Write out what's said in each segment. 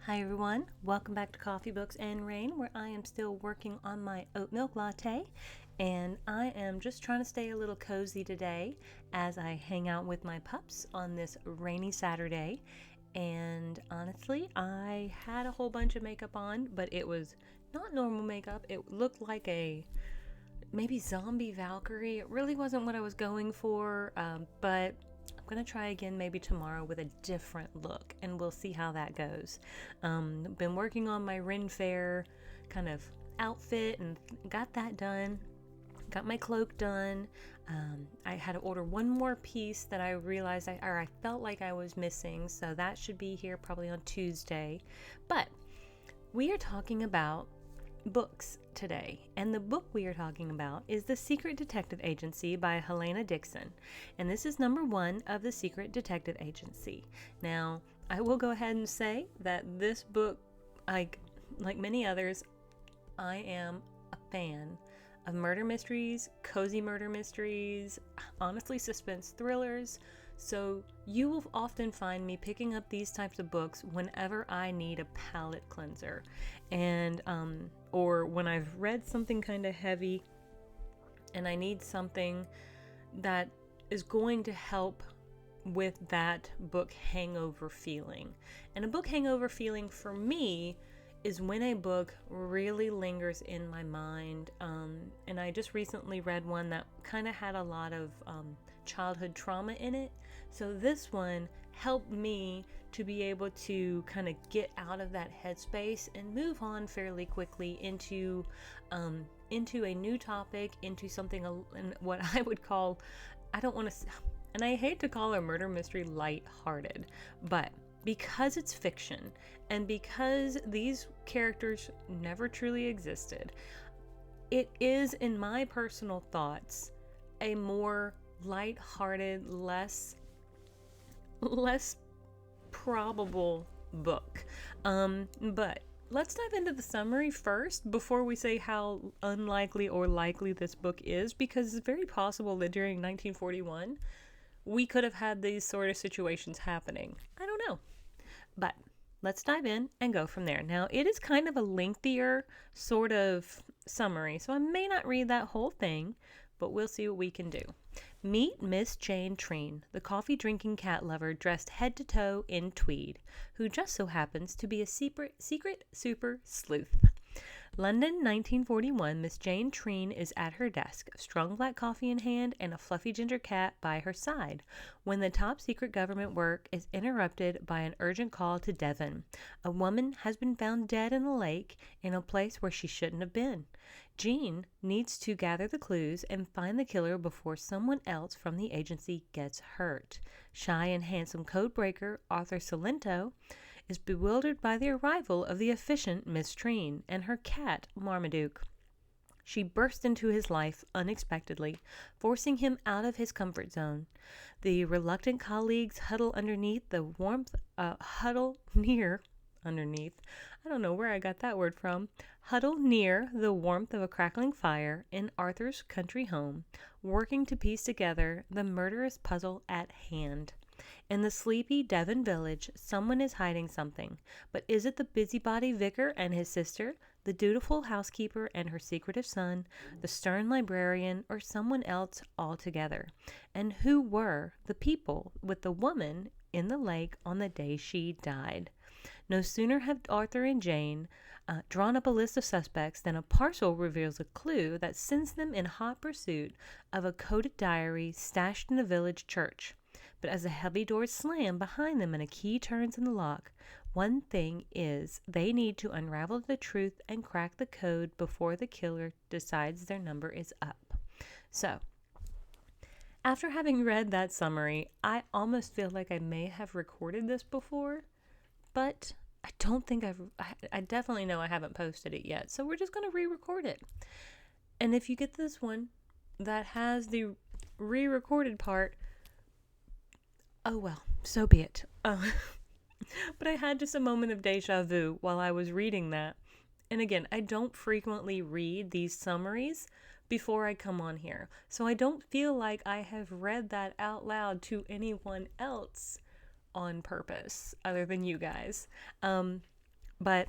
Hi everyone, welcome back to Coffee Books and Rain, where I am still working on my oat milk latte, and I am just trying to stay a little cozy today as I hang out with my pups on this rainy Saturday. And honestly, I had a whole bunch of makeup on, but it was not normal makeup. It looked like a maybe zombie Valkyrie. It really wasn't what I was going for, but I'm going to try again maybe tomorrow with a different look, and we'll see how that goes. Been working on my Ren Fair kind of outfit and got that done. Got my cloak done. I had to order one more piece that I realized I felt like I was missing, so that should be here probably on Tuesday. But we are talking about books today, and the book we are talking about is The Secret Detective Agency by Helena Dixon, and this is number 1 of The Secret Detective Agency. Now, I will go ahead and say that this book, like many others, I am a fan of murder mysteries, cozy murder mysteries, honestly suspense thrillers. So you will often find me picking up these types of books whenever I need a palate cleanser, and or when I've read something kind of heavy and I need something that is going to help with that book hangover feeling. And a book hangover feeling for me is when a book really lingers in my mind. And I just recently read one that kind of had a lot of childhood trauma in it. So this one helped me to be able to kind of get out of that headspace and move on fairly quickly into a new topic, into something what I would call, I don't want to, and I hate to call a murder mystery lighthearted, but because it's fiction and because these characters never truly existed, it is, in my personal thoughts, a more lighthearted, less probable book. But let's dive into the summary first before we say how unlikely or likely this book is, because it's very possible that during 1941 we could have had these sort of situations happening. I don't know. But let's dive in and go from there. Now, it is kind of a lengthier sort of summary, so I may not read that whole thing, but we'll see what we can do. Meet Miss Jane Treen, the coffee-drinking cat lover dressed head to toe in tweed, who just so happens to be a secret super sleuth. London, 1941, Miss Jane Treen is at her desk, strong black coffee in hand and a fluffy ginger cat by her side, when the top secret government work is interrupted by an urgent call to Devon. A woman has been found dead in a lake in a place where she shouldn't have been. Jean needs to gather the clues and find the killer before someone else from the agency gets hurt. Shy and handsome codebreaker Arthur Salento is bewildered by the arrival of the efficient Miss Treen and her cat, Marmaduke. She bursts into his life unexpectedly, forcing him out of his comfort zone. The reluctant colleagues huddle underneath, I don't know where I got that word from, huddle near the warmth of a crackling fire in Arthur's country home, working to piece together the murderous puzzle at hand. In the sleepy Devon village, someone is hiding something. But is it the busybody vicar and his sister, the dutiful housekeeper and her secretive son, the stern librarian, or someone else altogether? And who were the people with the woman in the lake on the day she died? No sooner have Arthur and Jane drawn up a list of suspects than a parcel reveals a clue that sends them in hot pursuit of a coded diary stashed in a village church. But as the heavy doors slam behind them and a key turns in the lock, one thing is they need to unravel the truth and crack the code before the killer decides their number is up. So, after having read that summary, I almost feel like I may have recorded this before, but I don't think I definitely know I haven't posted it yet. So we're just going to re-record it. And if you get this one that has the re-recorded part, oh well, so be it. But I had just a moment of deja vu while I was reading that. And again, I don't frequently read these summaries before I come on here. So I don't feel like I have read that out loud to anyone else on purpose other than you guys. But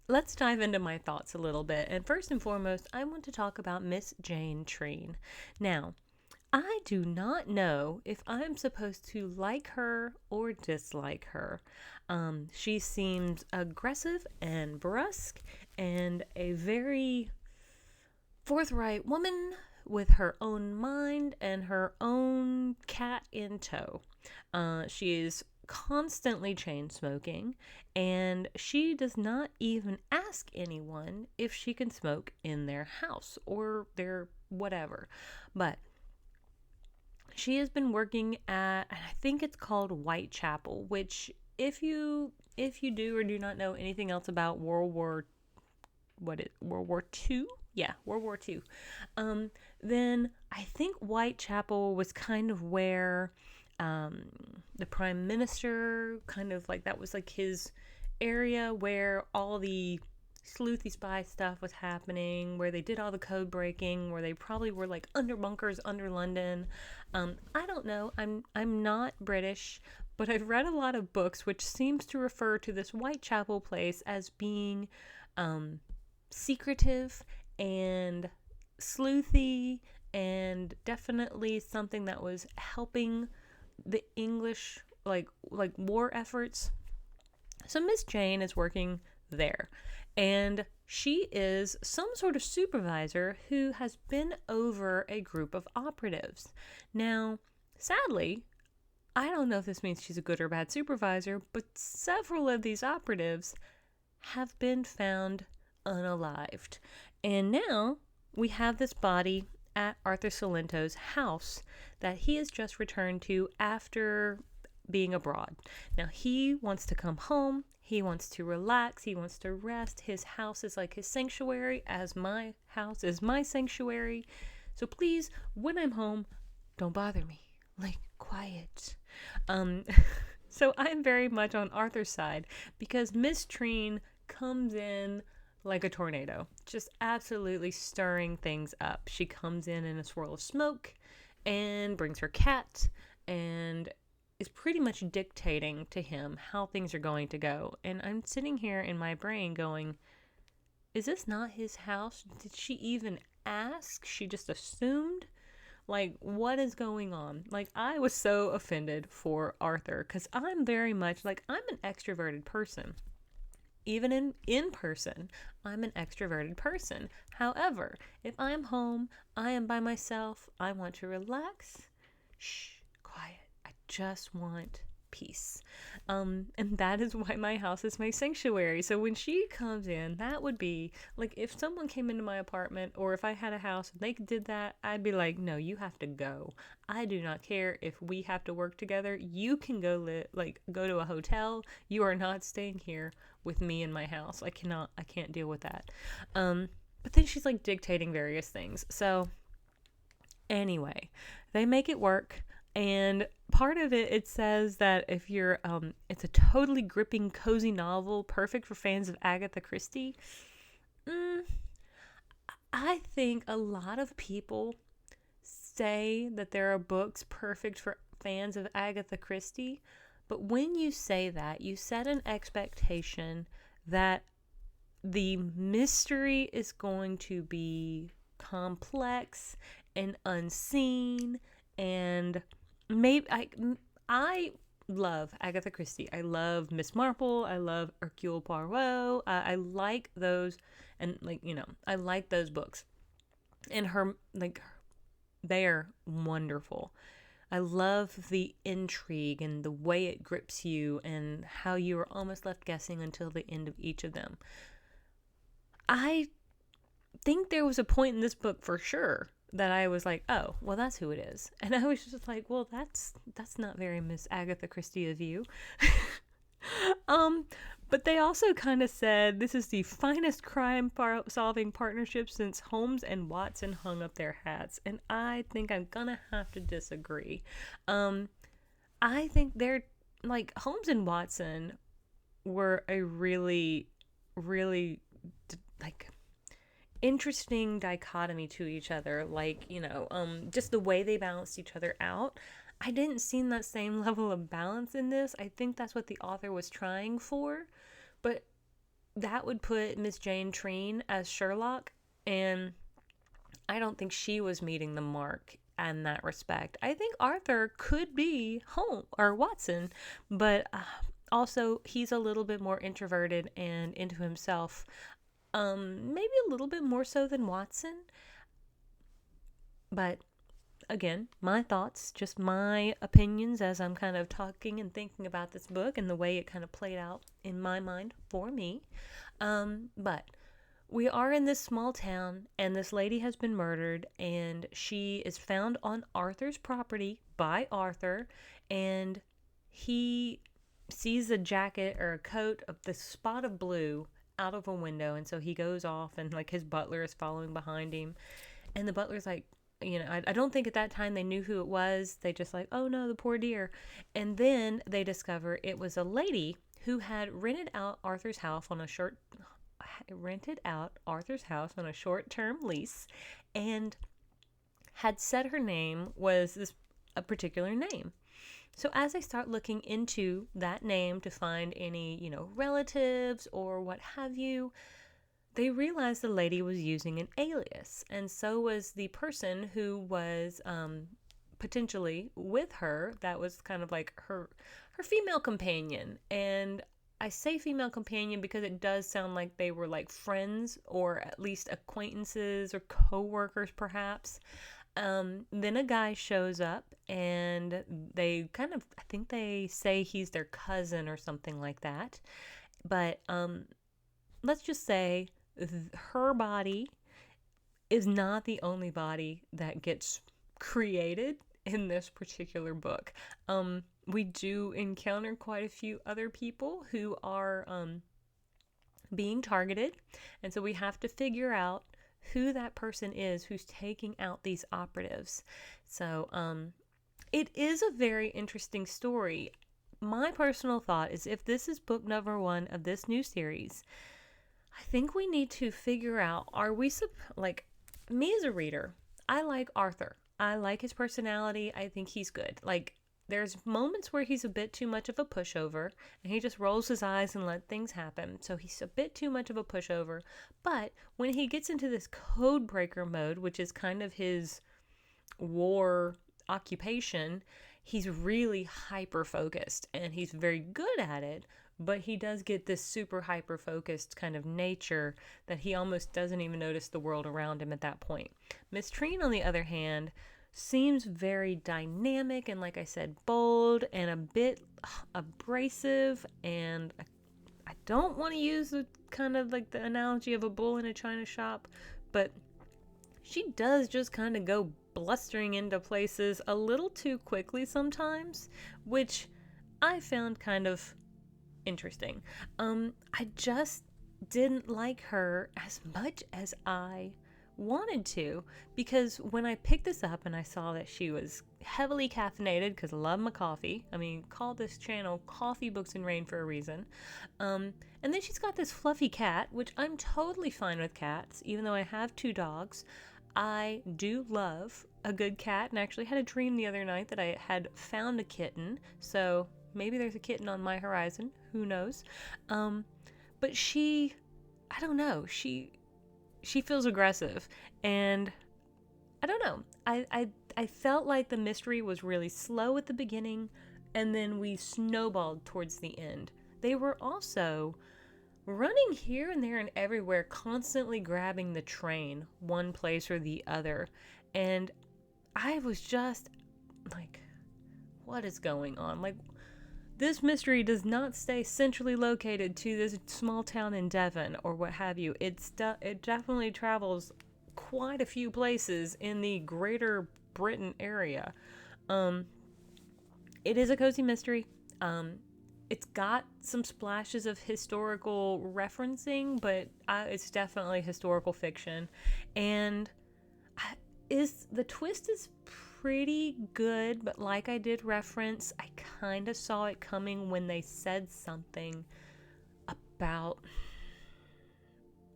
let's dive into my thoughts a little bit. And first and foremost, I want to talk about Miss Jane Treen. Now, I do not know if I'm supposed to like her or dislike her. She seems aggressive and brusque and a very forthright woman with her own mind and her own cat in tow. She is constantly chain smoking, and she does not even ask anyone if she can smoke in their house or their whatever. But she has been working at, I think it's called Whitechapel, which if you do or do not know anything else about World War II? Yeah, World War II. Then I think Whitechapel was kind of where the prime minister kind of like that was like his area where all the sleuthy spy stuff was happening, where they did all the code breaking, where they probably were like under bunkers under London. I don't know. I'm not British, but I've read a lot of books which seems to refer to this Whitechapel place as being secretive and sleuthy, and definitely something that was helping the English like war efforts. So Miss Jane is working there, and she is some sort of supervisor who has been over a group of operatives. Now, sadly, I don't know if this means she's a good or bad supervisor, but several of these operatives have been found unalived. And now we have this body at Arthur Salento's house that he has just returned to after being abroad. Now he wants to come home. He wants to relax. He wants to rest. His house is like his sanctuary, as my house is my sanctuary. So please, when I'm home, don't bother me. Like, quiet. So I'm very much on Arthur's side because Miss Treen comes in like a tornado, just absolutely stirring things up. She comes in a swirl of smoke and brings her cat and is pretty much dictating to him how things are going to go. And I'm sitting here in my brain going, is this not his house? Did she even ask? She just assumed? Like, what is going on? Like, I was so offended for Arthur because I'm very much like, I'm an extroverted person. Even in person, I'm an extroverted person. However, if I'm home, I am by myself, I want to relax. Shh, quiet. I just want peace. And that is why my house is my sanctuary. So when she comes in, that would be like if someone came into my apartment or if I had a house and they did that, I'd be like, no, you have to go. I do not care if we have to work together. You can go go to a hotel. You are not staying here with me in my house. I can't deal with that. But then she's like dictating various things. So anyway, they make it work. And part of it says that if you're, it's a totally gripping, cozy novel, perfect for fans of Agatha Christie. I think a lot of people say that there are books perfect for fans of Agatha Christie, but when you say that, you set an expectation that the mystery is going to be complex and unseen, and maybe I love Agatha Christie. I love Miss Marple. I love Hercule Poirot. I like those, and I like those books, and they are wonderful. I love the intrigue and the way it grips you and how you are almost left guessing until the end of each of them. I think there was a point in this book for sure that I was like, oh, well, that's who it is. And I was just like, well, that's not very Miss Agatha Christie of you. But they also kind of said this is the finest crime-solving partnership since Holmes and Watson hung up their hats. And I think I'm gonna have to disagree. I think they're like Holmes and Watson were a really, really interesting dichotomy to each other. Just the way they balanced each other out. I didn't see that same level of balance in this. I think that's what the author was trying for. But that would put Miss Jane Treen as Sherlock, and I don't think she was meeting the mark in that respect. I think Arthur could be Holmes or Watson, but also he's a little bit more introverted and into himself. Maybe a little bit more so than Watson, but again, my thoughts, just my opinions as I'm kind of talking and thinking about this book and the way it kind of played out in my mind for me. But we are in this small town, and this lady has been murdered, and she is found on Arthur's property by Arthur, and he sees a jacket or a coat of the spot of blue out of a window, and so he goes off, and like his butler is following behind him, and the butler's like, I don't think at that time they knew who it was. They just like, oh no, the poor dear. And then they discover it was a lady who had rented out Arthur's house on a short-term lease, and had said her name was a particular name. So as I start looking into that name to find any, relatives or what have you, they realized the lady was using an alias, and so was the person who was potentially with her. That was kind of like her female companion. And I say female companion because it does sound like they were like friends or at least acquaintances or co-workers perhaps. Then a guy shows up, and they kind of, I think they say he's their cousin or something like that. But let's just say her body is not the only body that gets created in this particular book. We do encounter quite a few other people who are being targeted, and so we have to figure out who that person is who's taking out these operatives. So it is a very interesting story. My personal thought is, if this is book number 1 of this new series, I think we need to figure out, are we, like, me as a reader, I like Arthur. I like his personality. I think he's good. Like, there's moments where he's a bit too much of a pushover, and he just rolls his eyes and let things happen. So he's a bit too much of a pushover. But when he gets into this code breaker mode, which is kind of his war occupation, he's really hyper focused, and he's very good at it. But he does get this super hyper-focused kind of nature that he almost doesn't even notice the world around him at that point. Miss Treen, on the other hand, seems very dynamic and, like I said, bold and a bit abrasive. And I don't want to use the kind of like the analogy of a bull in a china shop, but she does just kind of go blustering into places a little too quickly sometimes, which I found kind of interesting. I just didn't like her as much as I wanted to, because when I picked this up and I saw that she was heavily caffeinated, because I love my coffee. I mean, call this channel Coffee Books and Rain for a reason. And then she's got this fluffy cat, which I'm totally fine with cats, even though I have 2 dogs. I do love a good cat, and I actually had a dream the other night that I had found a kitten, so maybe there's a kitten on my horizon. Who knows? But she, I don't know. She feels aggressive, and I don't know. I felt like the mystery was really slow at the beginning, and then we snowballed towards the end. They were also running here and there and everywhere, constantly grabbing the train, one place or the other, and I was just like, what is going on? Like, this mystery does not stay centrally located to this small town in Devon or what have you. It definitely travels quite a few places in the greater Britain area. It is a cozy mystery. It's got some splashes of historical referencing, but it's definitely historical fiction. And the twist is pretty good, but like I did reference, I kind of saw it coming when they said something about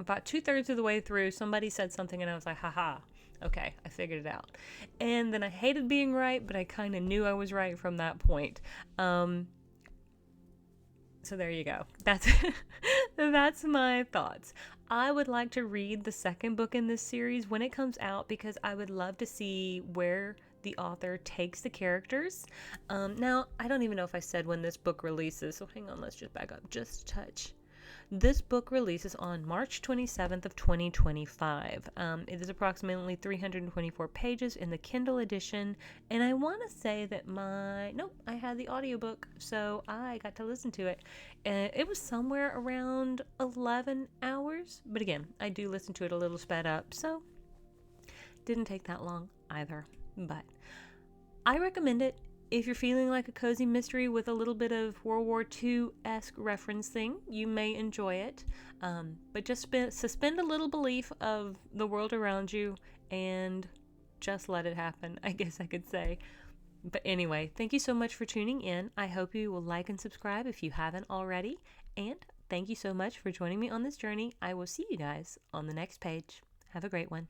2/3 of the way through. Somebody said something and I was like, haha, okay, I figured it out. And then I hated being right, but I kind of knew I was right from that point. So there you go. That's my thoughts. I would like to read the second book in this series when it comes out because I would love to see where the author takes the characters. Now, I don't even know if I said when this book releases, so hang on, let's just back up just a touch. This book releases on March 27th of 2025. It is approximately 324 pages in the Kindle edition, and I want to say that I had the audiobook, so I got to listen to it. It was somewhere around 11 hours, but again, I do listen to it a little sped up, so didn't take that long either. But I recommend it. If you're feeling like a cozy mystery with a little bit of World War II-esque referencing, you may enjoy it. But just suspend a little belief of the world around you and just let it happen, I guess I could say. But anyway, thank you so much for tuning in. I hope you will like and subscribe if you haven't already. And thank you so much for joining me on this journey. I will see you guys on the next page. Have a great one.